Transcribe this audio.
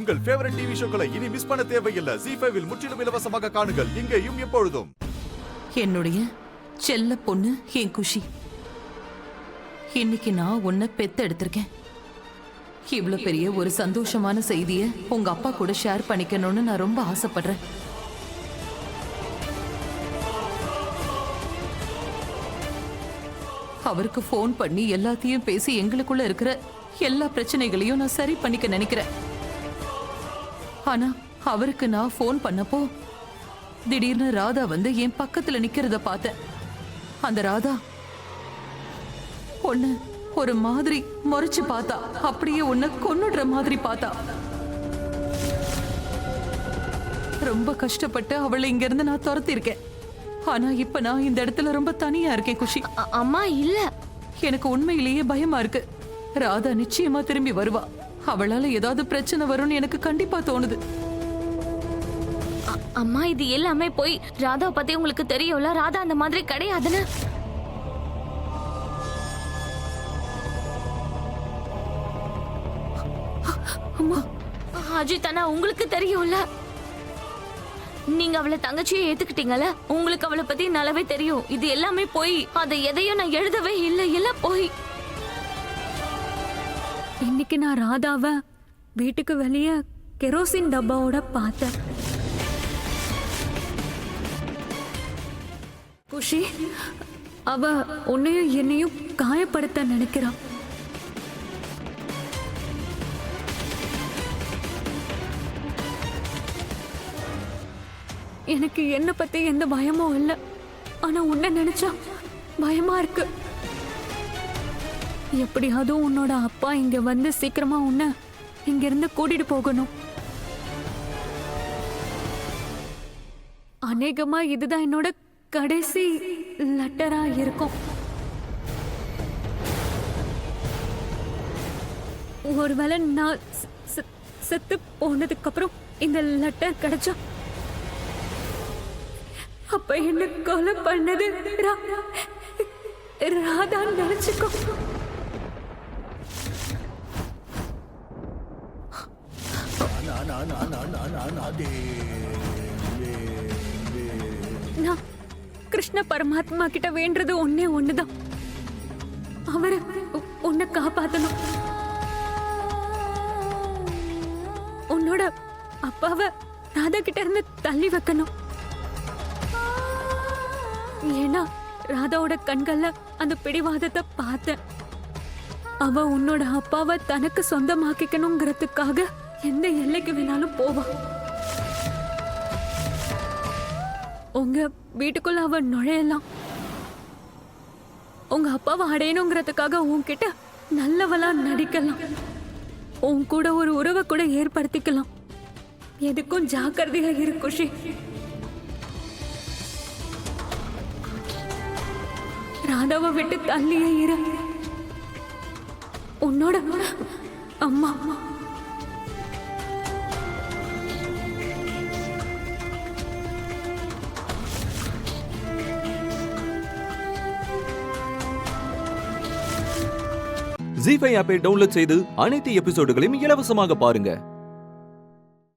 உங்கள் favourite TV ஷோக்களை இனி miss பண்ண தேவையில்லை. ZEE5 இல் முற்றிலும் இலவசமாக காணுங்கள், இங்கேயும் எப்பொழுதும். என்னுடைய செல்ல பொண்ணு என் குஷி, இன்னைக்கு நான் உன்னை பெத்து எடுத்திருக்கேன். இவ்வளவு பெரிய ஒரு சந்தோஷமான செய்தியை உங்க அப்பா கூட ஷேர் பண்ணிக்கணும்னு நான் ரொம்ப ஆசைப்படுறேன். அவருக்கு ஃபோன் பண்ணி எல்லாத்தையும் பேசி எங்களுக்குள்ள இருக்கிற எல்லா பிரச்சனைகளையும் நான் சரி பண்ணிக்க நினைக்கிறேன். ஆனா அவருக்கு நான் ஃபோன் பண்ணப்போ திடீர்னு ராதா வந்து என் பக்கத்துல நிக்கிறத பார்த்தேன். அந்த ராதா ஒண்ணு ஒரு மாதிரி முறைச்சு பார்த்தா, அப்படியே உன்னை கொன்னுடுற மாதிரி பார்த்தா. ரொம்ப கஷ்டப்பட்டு அவளை இங்க இருந்து நான் துரத்திருக்கேன். ஆனா இப்ப நான் இந்த இடத்துல ரொம்ப தனியா இருக்கேன் குஷி. அம்மா இல்ல, எனக்கு உண்மையிலேயே பயமா இருக்கு. ராதா நிச்சயமா திரும்பி வருவா. அவளால ஏதாவது பிரச்சனை வரும்னு எனக்கு கண்டிப்பா தோணுது. அம்மா இது எல்லாமே போய் ராதா பத்தி உங்களுக்கு தெரியும்ல. ராதா அந்த மாதிரி கிடையாதுன்னு. அம்மா அஜித் அண்ணா உங்களுக்கு தெரியும்ல. நீங்க அவளை தங்கச்சியை ஏத்துக்கிட்டீங்கல்ல. உங்களுக்கு அவளை பத்தி நல்லாவே தெரியும். இது எல்லாமே போய் அதை எதையும் நான் எழுதவே இல்லை. எல்லாம் போய். இன்னைக்கு நான் ராதாவை வீட்டுக்கு வெளியே கெரோசின் டப்பாவோட பார்த்தேன். குஷி, அவ உன்னையும் என்னையும் காயப்படுத்த நினைக்கிறான். எனக்கு என்ன பத்தி எந்த பயமும் இல்லை. ஆனா உன்னை நினைச்சா பயமா இருக்கு. எப்படியாவது உன்னோட அப்பா இங்க வந்து சீக்கிரமா உன்னை இங்க இருந்து கூட்டிட்டு போகணும். அநேகமா இதுதான் என்னோட கடைசி லெட்டரா இருக்கும். ஒருவேளை நான் செத்து போனதுக்கு அப்புறம் இந்த லெட்டர் கிடைச்சா அப்ப என்ன கொலை பண்ணது ராதா நினைச்சுக்கோ. நான் கிருஷ்ண பரமாத்மா கிட்ட வேண்டது ஒன்னே ஒண்ணுதான். அவரு உன்னை காப்பாத்தணும். உன்னோட அப்பாவை ராதா கிட்ட இருந்து தள்ளி வைக்கணும். ஏன்னா ராதாவோட கண்கள்ல அந்த பிடிவாதத்தை பார்த்தேன். அவ உன்னோட அப்பாவை தனக்கு சொந்தமாக்கிக்கணுங்கிறதுக்காக எந்த எல்லைக்கு வேணாலும் போவா. உங்க வீட்டுக்குள்ள அவ நுழையலாம். உங்க அப்பாவை அடையணுங்கிறதுக்காக உன்கிட்ட நல்லவளா நடிக்கலாம். உன் கூட ஒரு உறவை கூட ஏற்படுத்திக்கலாம். எதுக்கும் ஜாக்கிரதையா இரு குஷி. ராதாவை விட்டு தள்ளியே இரு. உன்னோட அம்மா ZEE5 ஆப்பை டவுன்லோட் செய்து அனைத்து எபிசோடுகளையும் இலவசமாக பாருங்க.